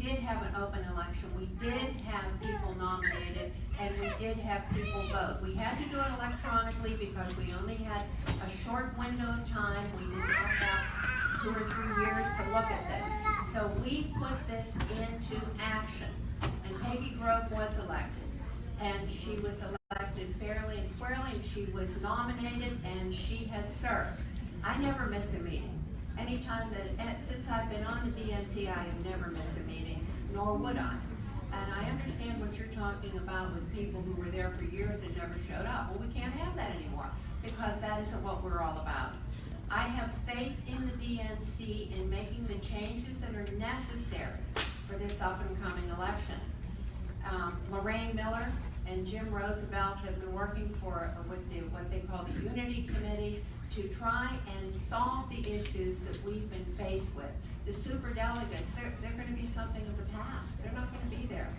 did have an open election. We did have people nominated, and we did have people vote. We had to do it electronically because we only had a short window of time. We did not have 2 or 3 years to look at this. So we put this into action. And Peggy Grove was elected. And she was elected fairly and squarely, and she was nominated, and she has served. I never missed a meeting. Anytime that, since I've been on the DNC, I have never missed a meeting, nor would I. And I understand what you're talking about with people who were there for years and never showed up. Well, we can't have that anymore, because that isn't what we're all about. I have faith in the DNC in making the changes that are necessary for this up and coming election. Lorraine Miller and Jim Roosevelt have been working with what they call the Unity Committee to try and solve the issues that we've been faced with. The superdelegates, they're going to be something of the past. They're not going to be there.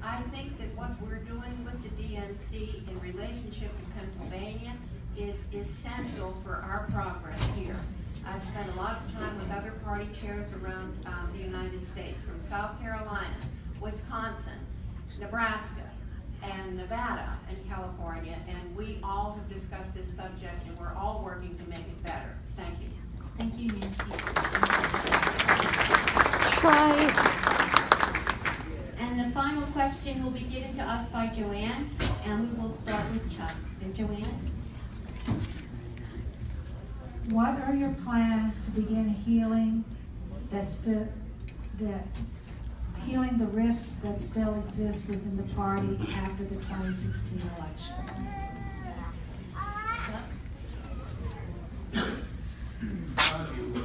I think that what we're doing with the DNC in relationship to Pennsylvania is essential for our progress here. I've spent a lot of time with other party chairs around the United States, from South Carolina, Wisconsin, Nebraska, and Nevada and California, and we all have discussed this subject, and we're all working to make it better. Thank you. Thank you, Nancy. And the final question will be given to us by Joanne, and we will start with Chuck. So, Joanne? What are your plans to begin healing healing the risks that still exist within the party after the 2016 election?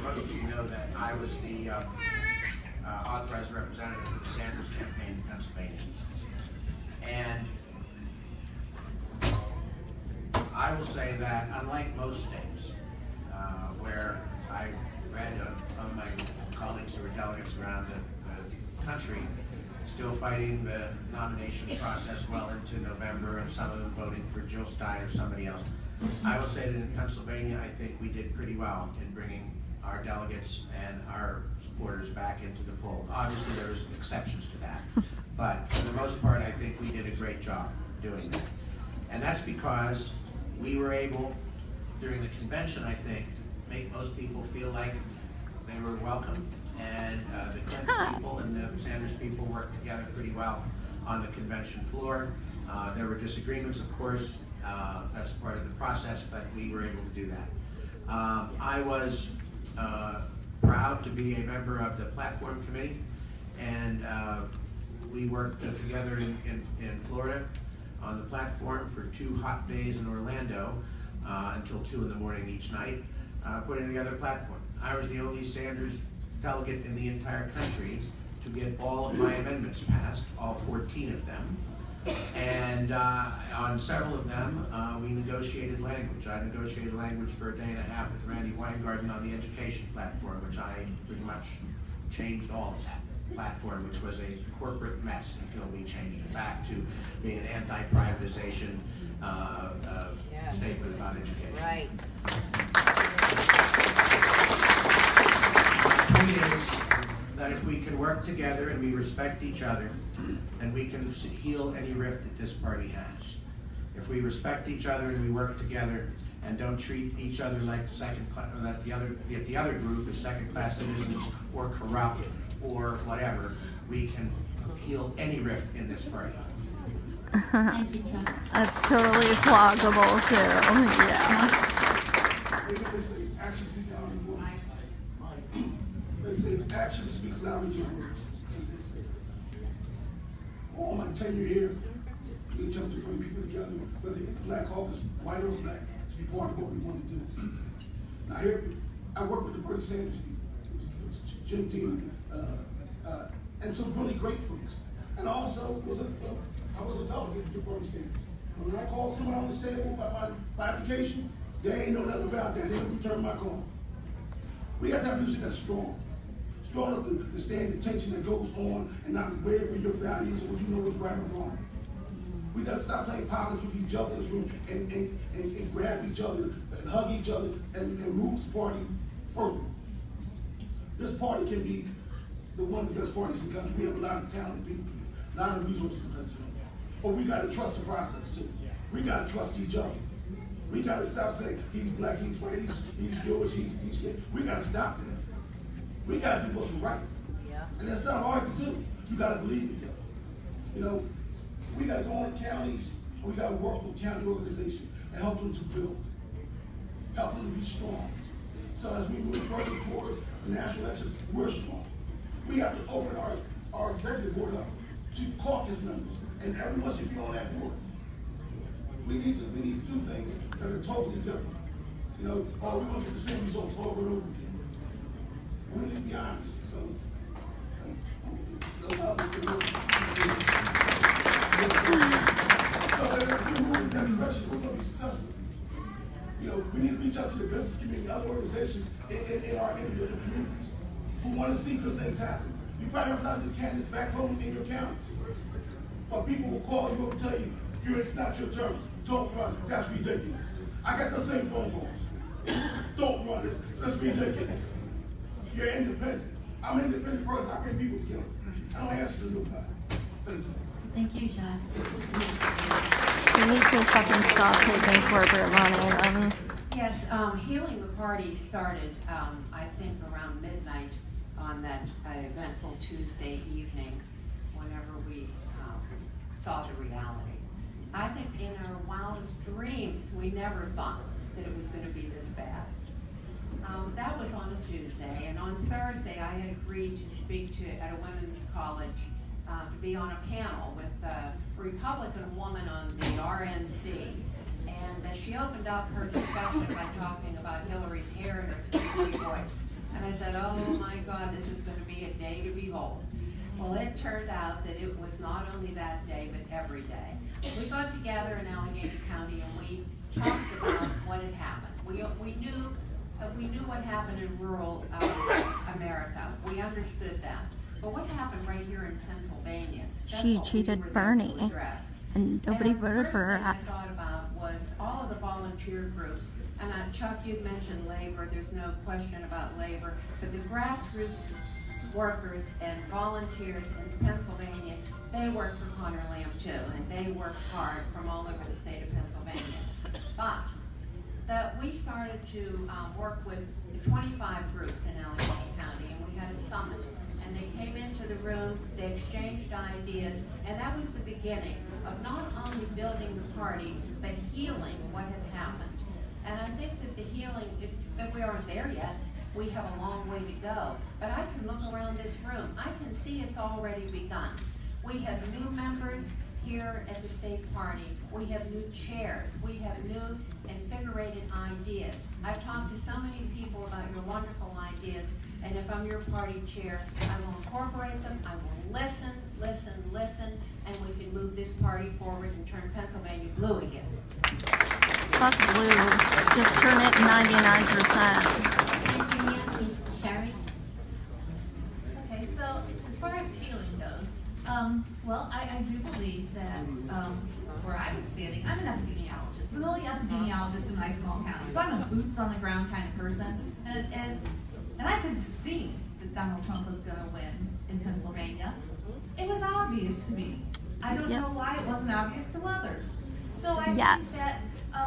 Most of you know that I was the authorized representative for the Sanders campaign in Pennsylvania. And I will say that unlike most states, where I read of my colleagues who were delegates around the country still fighting the nomination process well into November, and some of them voting for Jill Stein or somebody else. I will say that in Pennsylvania, I think we did pretty well in bringing our delegates and our supporters back into the fold. Obviously, there's exceptions to that, but for the most part, I think we did a great job doing that. And that's because we were able, during the convention, I think, to make most people feel like they were welcome. And the Clinton people and the Sanders people worked together pretty well on the convention floor. There were disagreements, of course. That's part of the process, but we were able to do that. I was proud to be a member of the platform committee, and we worked together in Florida on the platform for 2 hot days in Orlando until 2 in the morning each night, putting together a platform. I was the only Sanders delegate in the entire country to get all of my amendments passed, all 14 of them. And on several of them, we negotiated language. I negotiated language for a day and a half with Randy Weingarten on the education platform, which I pretty much changed all of that platform, which was a corporate mess until we changed it back to being an anti-privatization statement about education. Right. The point is that if we can work together and we respect each other, then we can heal any rift that this party has. If we respect each other and we work together and don't treat each other like second class, or that the other group is second-class citizens or corrupt or whatever, we can heal any rift in this party. Thank you, Chuck. That's totally plausible too. Yeah. They say action speaks louder than words. All my tenure here, we attempt to bring people together, whether it's the Black Caucus, white or black, to be part of what we want to do. Now here, I work with the Bernie Sanders people, Jim Dean, and some really great folks. And also I was a delegate to Bernie Sanders. When I called someone on the table about my application, they ain't know nothing about that. They didn't return my call. We have to have music that's strong enough to stand the tension that goes on and not waver your values and what you know is right or wrong. We got to stop playing politics with each other in this room and grab each other and hug each other and move this party further. This party can be one of the best parties in the country. We have a lot of talented people, a lot of resources in Pennsylvania. But we gotta trust the process too. We gotta trust each other. We gotta stop saying, he's black, he's white, he's Jewish, he's gay. We gotta stop that. We gotta do what's right. And that's not hard to do. You gotta believe each other. You know, we gotta go on counties, we gotta work with county organizations and help them to build, help them to be strong. So as we move further towards the national elections, we're strong. We have to open our executive board up to caucus members, and everyone should be on that board. We need to do things that are totally different. You know, we want to get the same results over and over again. We need to be honest. So if we move in that direction, we're going to be successful. You know, we need to reach out to the business community, other organizations in our individual communities who want to see good things happen. You probably have a lot of good candidates back home in your counties. But people will call you and tell you, it's not your turn. Don't run. That's ridiculous. I got some same phone calls. Don't run it. That's ridiculous. You're independent. I'm an independent person. I bring people together. I don't answer to nobody. Thank you. Thank you, John. We need to fucking stop taking corporate money. Yes, Healing the Party started, I think, around midnight on that eventful Tuesday evening, whenever we saw the reality. I think in our wildest dreams, we never thought that it was going to be this bad. That was on a Tuesday, and on Thursday, I had agreed to speak at a women's college to be on a panel with a Republican woman on the RNC. And she opened up her discussion by talking about Hillary's hair and her squeaky voice. And I said, oh my God, this is going to be a day to behold. Well, it turned out that it was not only that day, but every day. We got together in Allegheny County and we talked about what had happened. We knew what happened in rural America. We understood that. But what happened right here in Pennsylvania? She cheated Bernie, and nobody voted for her ass. What I thought about was all of the volunteer groups. And Chuck, you mentioned labor. There's no question about labor. But the grassroots workers and volunteers in Pennsylvania, they work for Connor Lamb too, and they work hard from all over the state of Pennsylvania. But we started to work with the 25 groups in Allegheny County, and we had a summit. And they came into the room, they exchanged ideas, and that was the beginning of not only building the party, but healing what had happened. And I think that the healing, if we aren't there yet, we have a long way to go. But I can look around this room. I can see it's already begun. We have new members here at the state party. We have new chairs. We have new invigorated ideas. I've talked to so many people about your wonderful ideas, and if I'm your party chair, I will incorporate them. I will listen, and we can move this party forward and turn Pennsylvania blue again. Fuck blue. Just turn it 99%. Sherry? Okay, so as far as healing goes, well, I do believe that where I was standing, I'm an epidemiologist. I'm the only epidemiologist in my small county, so I'm a boots on the ground kind of person. And I could see that Donald Trump was going to win in Pennsylvania. It was obvious to me. I don't know why it wasn't obvious to others. So I think that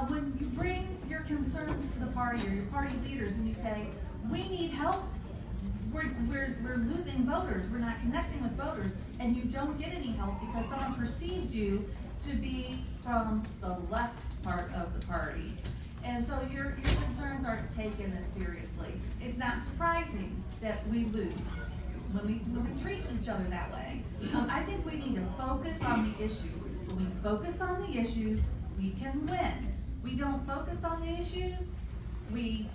when you bring your concerns to the party or your party leaders and you say, we need help, we're losing voters, we're not connecting with voters, and you don't get any help because someone perceives you to be from the left part of the party. And so your concerns aren't taken as seriously. It's not surprising that we lose when we treat each other that way. I think we need to focus on the issues. When we focus on the issues, we can win. We don't focus on the issues, we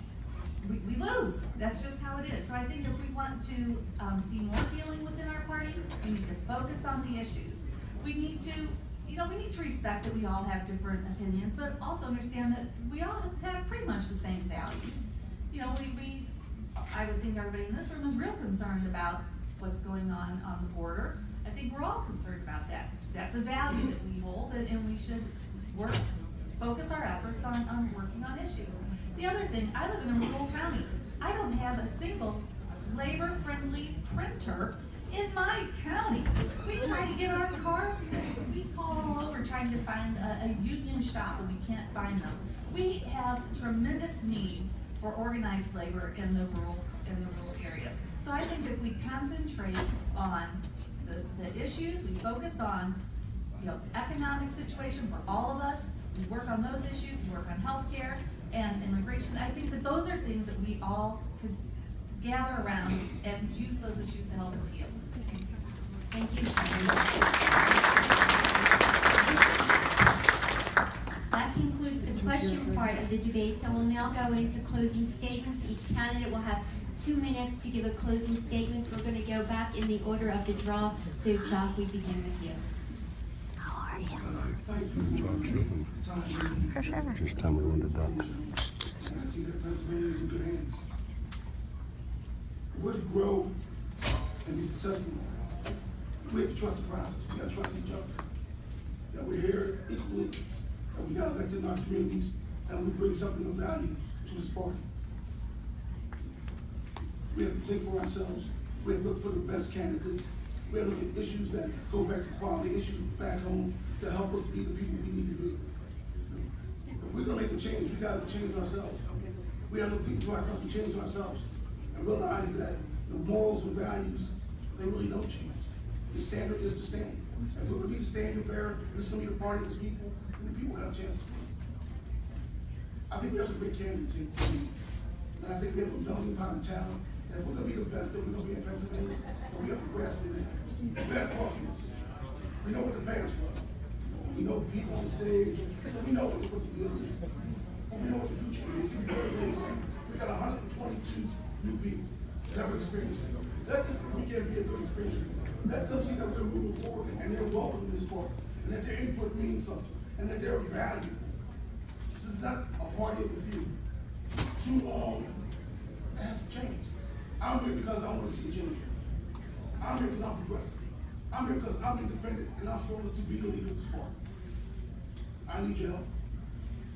lose. That's just how it is. So I think if we want to see more healing within our party, we need to focus on the issues. We need to respect that we all have different opinions, but also understand that we all have pretty much the same values. You know, I would think everybody in this room is real concerned about what's going on the border. I think we're all concerned about that. That's a value that we hold, and we should focus our efforts on working on issues. The other thing, I live in a rural county. I don't have a single labor-friendly printer In my county, we try to get our cars fixed. We call all over trying to find a union shop and we can't find them. We have tremendous needs for organized labor in the rural areas. So I think if we concentrate on the issues, we focus on, economic situation for all of us, we work on those issues, we work on healthcare and immigration, I think that those are things that we all could gather around and use those issues to help us heal. Thank you. That concludes the question part of the debate, so we'll now go into closing statements. Each candidate will have 2 minutes to give a closing statement. We're going to go back in the order of the draw, so Jacques, we begin with you. For sure. Just tell me when to dunk. And I think that Pennsylvania is in good hands. If we're to grow and be successful, we have to trust the process. We got to trust each other. That we're here equally, that we got elected in our communities, and we bring something of value to this party. We have to think for ourselves. We have to look for the best candidates. We have to look at issues that go back to quality issues back home to help us be the people we need to be. If we're gonna make a change, we gotta change ourselves. We have to look into ourselves and change ourselves and realize that the morals and values, they really don't change. The standard is the standard. And if we're gonna be the standard bearer, this is gonna be the party of the people, and the people have a chance to speak. I think we have some great candidates here. And I think we have a melting pot of talent. And if we're gonna be the best that we're gonna be in Pennsylvania, then we have to grasp it. We have crossroads. We know what the past was. We know the people on the stage. We know what the deal is. We know what the future is. We got 122 new people never experienced it. That just we can't be a good experience. Let them see that we're moving forward and they're welcome in this party, and that their input means something, and that they're valued. This is not a party of the few. Too long it has to change. I'm here because I want to see a change. I'm here because I'm progressive. I'm here because I'm independent and I'm strong to be the leader of this party. I need your help.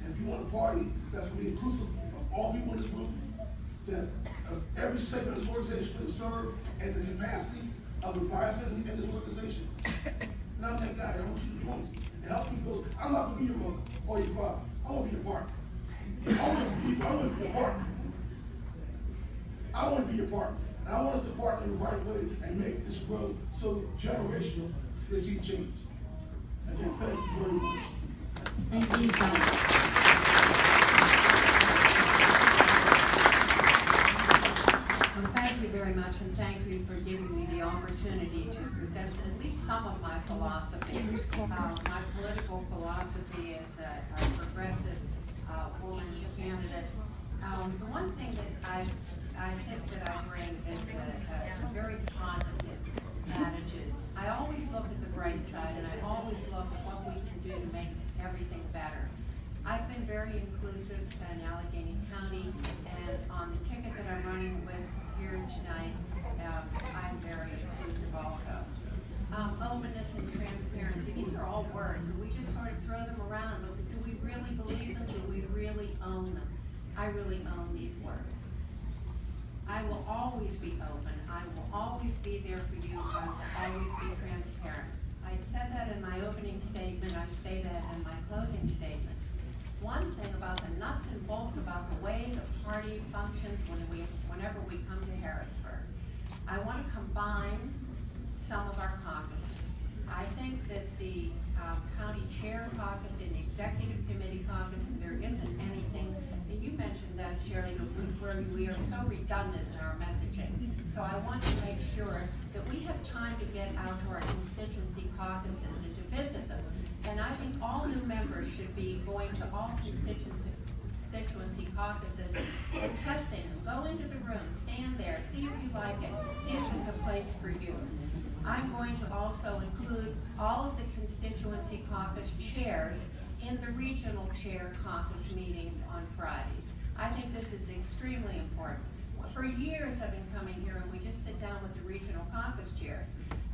And if you want a party that's going to be inclusive of all people in this room, that of every segment of this organization can serve and the capacity of advisement in this organization. And I'm that guy. I want you to join me and help me build. I'm not going to be your mother or your father. I want to be your partner. I want to be your partner. I want to be your partner. And I want us to partner in the right way and make this grow so generational that see change. Again, thank you very much. Thank you, John. Well, thank you very much, and thank you for giving me the opportunity to present at least some of my philosophy. My political philosophy is a progressive woman candidate. The one thing that I think that I bring is a very positive attitude. I always look at the bright side, and I always look at what we can do to make everything better. I've been very inclusive in Allegheny County, and on the ticket that I'm running with here tonight, I'm very inclusive also. Openness and transparency, these are all words, and we just sort of throw them around, but do we really believe them? Do we really own them? I really own these words. I will always be open. I will always be there for you. I will always be transparent. I said that in my opening statement. I say that in my closing statement. One thing about the nuts and bolts about the way the party functions whenever we come to Harrisburg, I want to combine some of our caucuses. I think that the county chair caucus and the executive committee caucus, there isn't anything, and you mentioned that, Sherry, where we are so redundant in our messaging. So I want to make sure that we have time to get out to our constituency caucuses and to visit them. And I think all new members should be going to all constituency caucuses and testing them. Go into the room, stand there, see if you like it, see if it's a place for you. I'm going to also include all of the constituency caucus chairs in the regional chair caucus meetings on Fridays. I think this is extremely important. For years I've been coming here and we just sit down with the regional caucus chairs,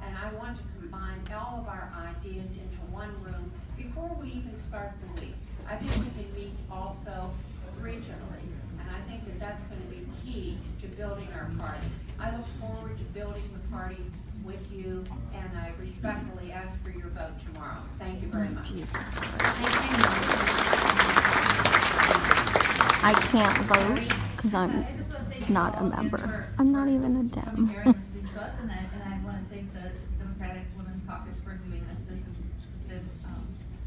and I want to combine all of our ideas into one room before we even start the week. I think we can meet also regionally, and I think that that's going to be key to building our party. I look forward to building the party with you, and I respectfully ask for your vote tomorrow. Thank you very much. Jesus Christ. I can't vote because I'm not a member. I'm not even a coming here Dem. and listening to us, and I want to thank the Democratic Women's Caucus for doing this. This has been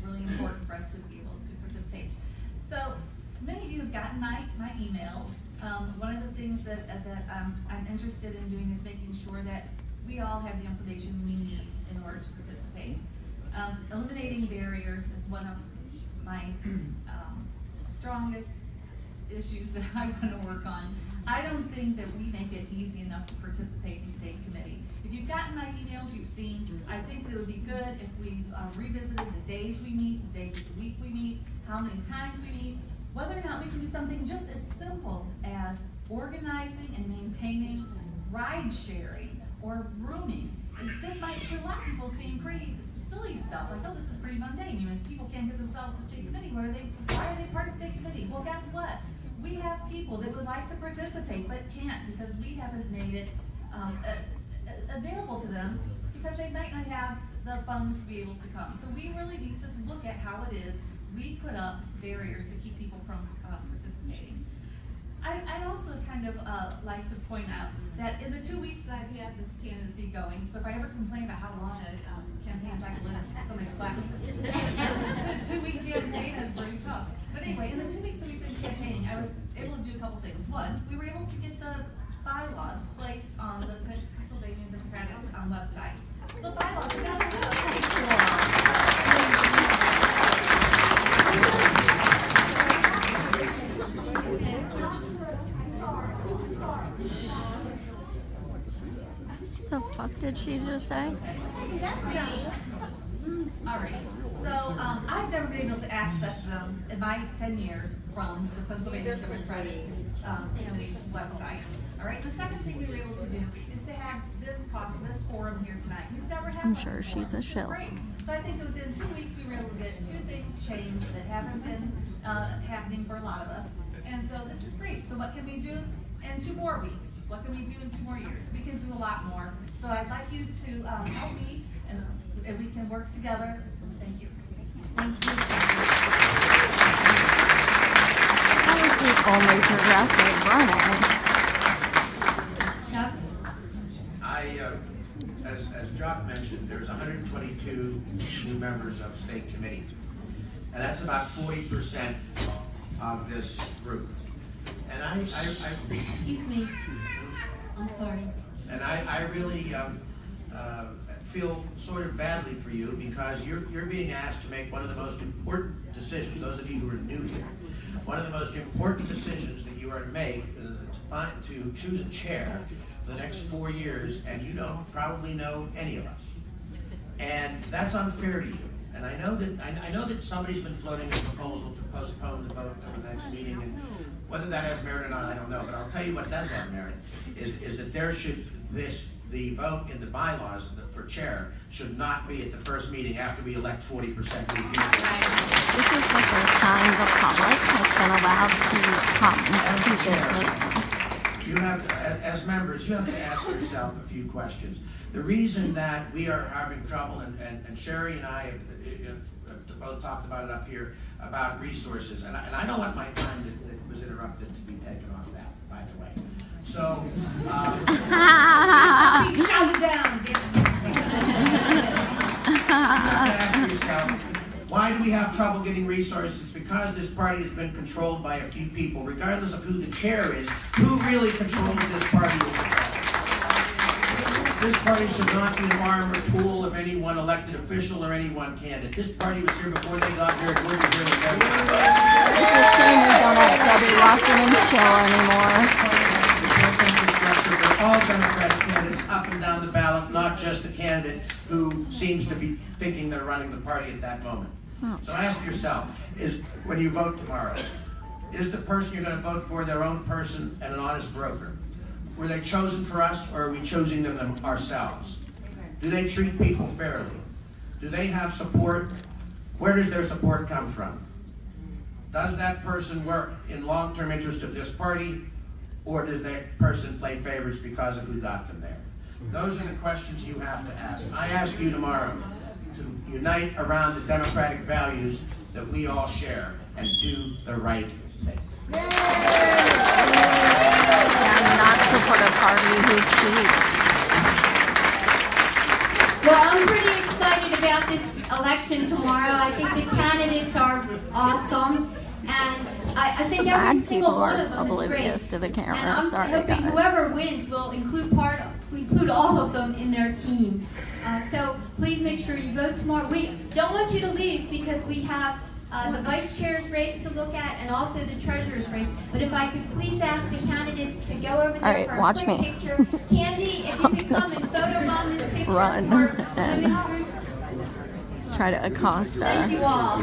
really important for us to be able to participate. So many of you have gotten my emails. One of the things that I'm interested in doing is making sure that we all have the information we need in order to participate. Eliminating barriers is one of my strongest issues that I want to work on. I don't think that we make it easy enough to participate in state committee. If you've gotten my emails, you've seen, I think that it would be good if we revisited the days we meet, the days of the week we meet, how many times we meet, whether or not we can do something just as simple as organizing and maintaining ride sharing or rooming. This might, to a lot of people, seem pretty silly stuff, like, oh, this is pretty mundane. You know, if people can't get themselves to state committee, why are they part of state committee? Well, guess what? We have people that would like to participate but can't because we haven't made it available to them because they might not have the funds to be able to come. So we really need to look at how it is we put up barriers to keep people from participating. I'd also kind of like to point out that in the 2 weeks that I've had this candidacy going, so if I ever complain about how long a campaign cycle is, somebody slap me. The 2-week campaign is pretty tough. But anyway, in the 2 weeks that we've been campaigning, I was able to do a couple things. One, we were able to get the bylaws placed on the Pennsylvania Democratic website. The bylaws are now on the website. The fuck did she just say? All right. So I've never been able to access them in my 10 years from the Pennsylvania Democratic Committee's website. All right. The second thing we were able to do is to have this forum here tonight. We've never had. I'm one sure before. she's a shill. Great. So I think that within 2 weeks we were able to get 2 things changed that haven't been happening for a lot of us. And so this is great. So what can we do in 2 more weeks? What can we do in 2 more years? We can do a lot more. So I'd like you to help me, and we can work together. Thank you. Thank you. That was the only progressive running. Chuck? As Jock mentioned, there's 122 new members of state committee. And that's about 40% of this group. And I Excuse me. I'm sorry. And I really feel sort of badly for you because you're being asked to make one of the most important decisions, those of you who are new here, one of the most important decisions that you are to make to choose a chair for the next 4 years, and you don't probably know any of us. And that's unfair to you. And I know that somebody's been floating a proposal to postpone the vote to the next meeting, and whether that has merit or not, I don't know. But I'll tell you what does have merit is that the vote in the bylaws for chair should not be at the first meeting after we elect 40% of the people. This is the first time the public has been allowed to come to this meeting. You have to, as members, you have to ask yourself a few questions. The reason that we are having trouble, and Sherry and I have both talked about it up here, about resources, and I don't want my time that was interrupted to be taken off that, by the way. So, Shut it down. you have to ask yourself, why do we have trouble getting resources? It's because this party has been controlled by a few people, regardless of who the chair is. Who really controls this party? This party should not be a farm or tool of any one elected official or any one candidate. This party was here before they got here. It wouldn't be here today. It's a shame we don't have Debbie Lawson and Michelle anymore. For all Democratic candidates up and down the ballot, not just the candidate who seems to be thinking they're running the party at that moment. So ask yourself, when you vote tomorrow, is the person you're going to vote for their own person and an honest broker? Were they chosen for us, or are we choosing them ourselves? Do they treat people fairly? Do they have support? Where does their support come from? Does that person work in long-term interest of this party, or does that person play favorites because of who got them there? Those are the questions you have to ask. I ask you tomorrow to unite around the democratic values that we all share and do the right thing. And not support a party who cheats. Well, I'm pretty excited about this election tomorrow. I think the candidates are awesome, and I think every Bad single people one are of them oblivious is to the great. camera. And I'm Sorry, hoping guys. whoever wins will include all of them in their team. So please make sure you vote tomorrow. We don't want you to leave because we have the vice chair's race to look at and also the treasurer's race. But if I could please ask the candidates to go over there All right, for a watch quick me. picture. Candy, if you could come and photobomb this picture Run for and women's group. Try to accost Thank you all.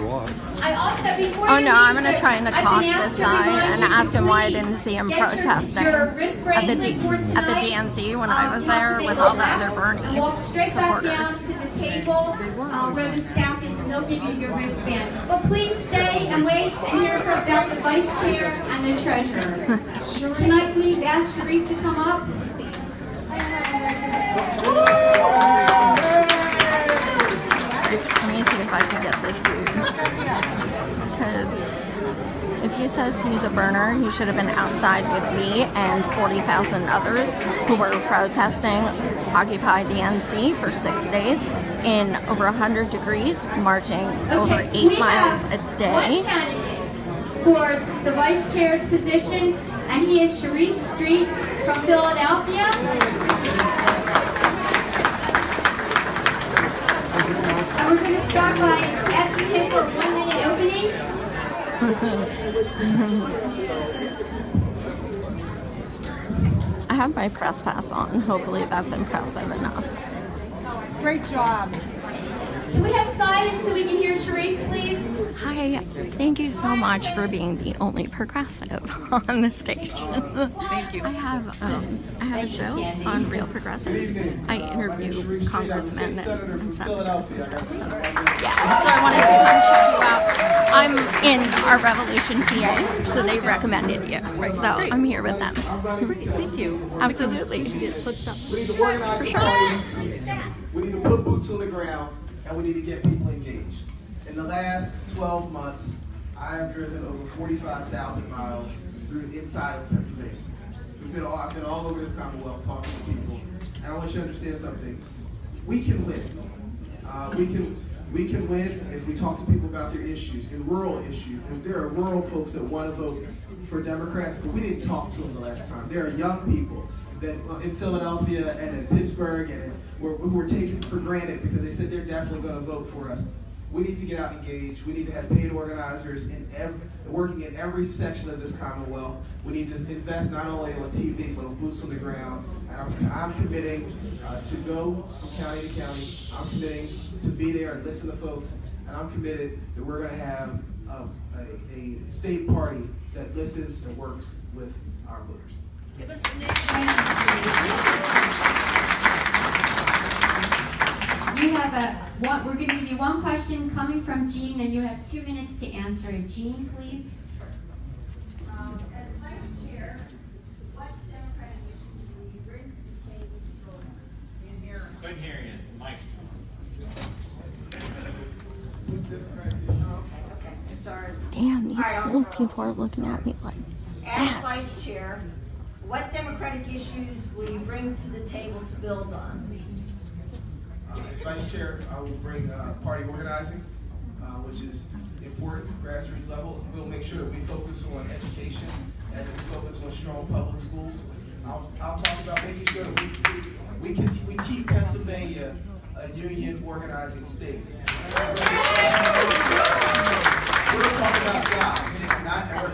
I also, before Oh you no, leave, I'm gonna try and I've been accost asked this to guy remind and you to ask him why I please didn't see him get protesting your wrist at the bracelet for tonight. DNC when I was You have there to with go all the back other Bernie and walk straight back down supporters. to the table where the staff is, and they'll give you your wristband. But please stay and wait and hear about the vice chair and the treasurer. Can I please ask Sharif to come up? Let me see if I can get this dude. Because if he says he's a burner, he should have been outside with me and 40,000 others who were protesting Occupy DNC for 6 days in over 100 degrees, marching over 8 we miles have a one day. candidate for the vice chair's position, and he is Sharif Street from Philadelphia. And we're going to start by asking him for a 1-minute opening. I have my press pass on. Hopefully that's impressive enough. Great job. Can we have silence so we can hear Sharif, please? Hi, thank you so much for being the only progressive on the stage. Thank you. I have a show on Real Progressives. I interview congressmen and senators and stuff. So yeah, so I wanted to come check you out. I'm in our Revolution PA, so they recommended you. So I'm here with them. Thank you. Absolutely. We need to organize the party. We need to put boots on the ground, and we need to get people engaged. In the last 12 months, I have driven over 45,000 miles through inside of Pennsylvania. I've been all over this Commonwealth talking to people, and I want you to understand something. We can win. We can win if we talk to people about their issues, and rural issues. And there are rural folks that want to vote for Democrats, but we didn't talk to them the last time. There are young people that in Philadelphia and in Pittsburgh and who were taken for granted because they said they're definitely going to vote for us. We need to get out and engage. We need to have paid organizers working in every section of this Commonwealth. We need to invest not only on TV, but on boots on the ground. And I'm committing to go from county to county. I'm committing to be there and listen to folks. And I'm committed that we're going to have a state party that listens and works with our voters. Give us the name. You have we're going to give you one question coming from Jean, and you have 2 minutes to answer it. Jean, please. As vice chair, what democratic issues will you bring to the table to vote on? Couldn't hear you, Mike. Okay, sorry. Damn, these All right, I'll old start. people are looking at me like, As yes. vice chair, what democratic issues will you bring to the table to build on? As vice chair, I will bring party organizing, which is important, grassroots level. We'll make sure that we focus on education and that we focus on strong public schools. I'll talk about making sure that we keep Pennsylvania a union organizing state. We're going to talk about jobs,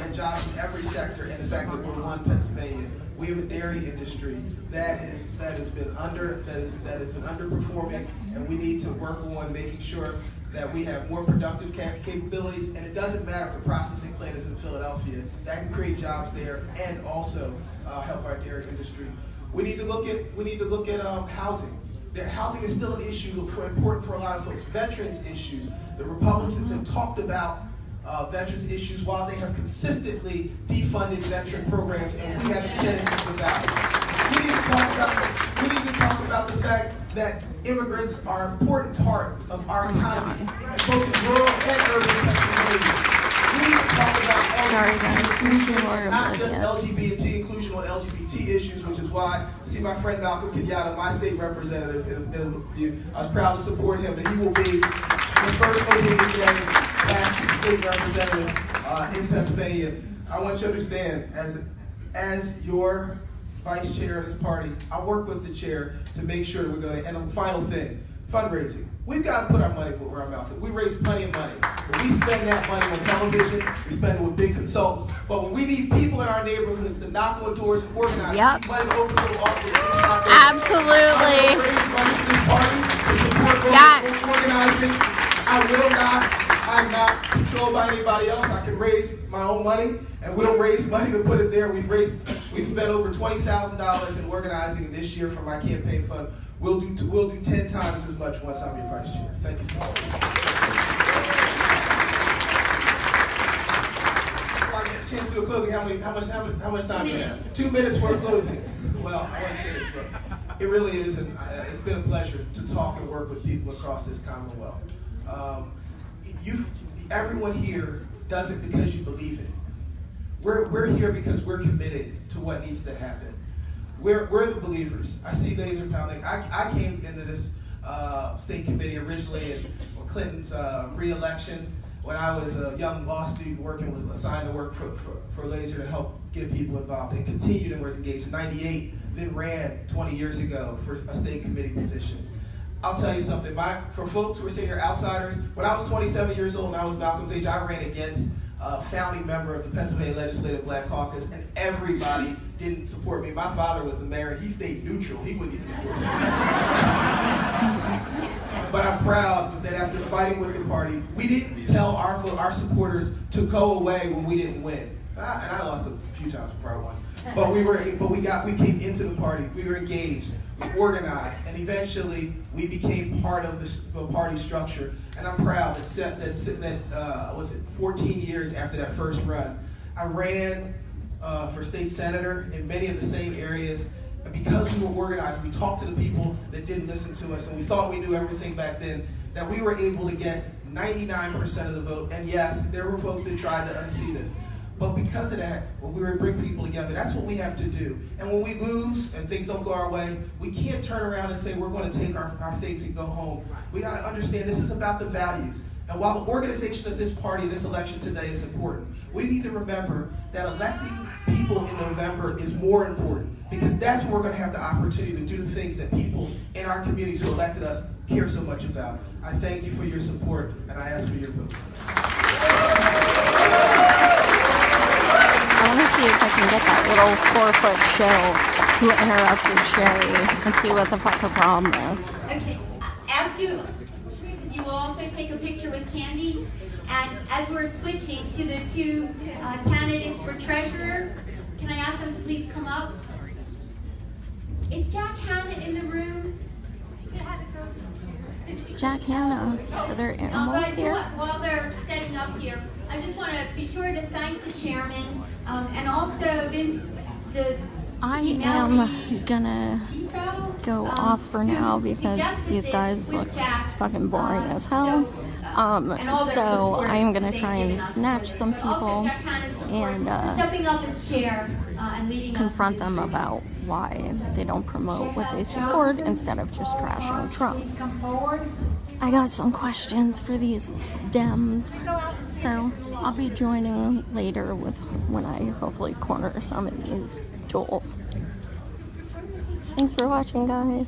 and jobs in every sector, and the fact that we're one Pennsylvania. We have a dairy industry that has been underperforming, and we need to work on making sure that we have more productive capabilities. And it doesn't matter if the processing plant is in Philadelphia; that can create jobs there and also help our dairy industry. We need to look at housing. Housing is still an issue important for a lot of folks. Veterans issues. The Republicans have talked about veterans issues while they have consistently defunded veteran programs, and we haven't said anything about it. We need to talk about We need to talk about the fact that immigrants are an important part of our economy, both in rural and urban Pennsylvania. We need to talk about LGBT inclusion, not just LGBT inclusion or LGBT issues, which is why I see my friend Malcolm Kenyatta, my state representative, I was proud to support him, and he will be the first openly gay black state representative in Pennsylvania. I want you to understand, as your vice chair of this party, I work with the chair to make sure that we're going to, and the final thing, fundraising. We've got to put our money where our mouth is. We raise plenty of money. But we spend that money on television, we spend it with big consultants. But when we need people in our neighborhoods to knock on doors and organize, money to open little offices. Absolutely. I will raise money for this party to support organizing. I'm not controlled by anybody else. I can raise my own money, and we'll raise money to put it there. We've spent over $20,000 in organizing this year for my campaign fund. We'll do 10 times as much once I'm your vice chair. Thank you so much. If I get a chance to do a closing, how much time do we have? 2 minutes for a closing. Well, I want to say this. Look, it really is, and it's been a pleasure to talk and work with people across this Commonwealth. Everyone here does it because you believe it. We're here because we're committed to what needs to happen. We're the believers. I see laser pounding. I came into this state committee originally in Clinton's re-election when I was a young law student assigned to work for Laser to help get people involved, and continued and was engaged in 98, then ran 20 years ago for a state committee position. I'll tell you something, for folks who are sitting here, outsiders, when I was 27 years old and I was Malcolm's age, I ran against a founding member of the Pennsylvania Legislative Black Caucus, and everybody didn't support me. My father was the mayor, and he stayed neutral. He wouldn't even endorse me. But I'm proud that after fighting with the party, we didn't tell our supporters to go away when we didn't win. And I lost a few times before I won. But we came into the party. We were engaged. We organized, and eventually we became part of the party structure. And I'm proud that was it 14 years after that first run, I ran for state senator in many of the same areas. And because we were organized, we talked to the people that didn't listen to us, and we thought we knew everything back then, that we were able to get 99% of the vote. And yes, there were folks that tried to unseat us. But because of that, when we were bring people together, that's what we have to do. And when we lose and things don't go our way, we can't turn around and say we're going to take our things and go home. We got to understand this is about the values. And while the organization of this party, this election today is important, we need to remember that electing people in November is more important, because that's when we're going to have the opportunity to do the things that people in our communities who elected us care so much about. I thank you for your support, and I ask for your vote. I want to see if I can get that little 4-foot shill who interrupted Sherry and see what the fuck the problem is. Okay, ask you will also take a picture with Candy, and as we're switching to the two candidates for treasurer, can I ask them to please come up? Is Jack Hanna in the room? Jack Hanna, are there animals here? While they're setting up here, I just want to be sure to thank the chairman, and also Vince, I am gonna go off for now because these guys look fucking boring as hell. So I am gonna try and snatch some people and confront them about why they don't promote what they support instead of just trashing Trump. I got some questions for these Dems, so I'll be joining later with when I hopefully corner some of these tools. Thanks for watching, guys.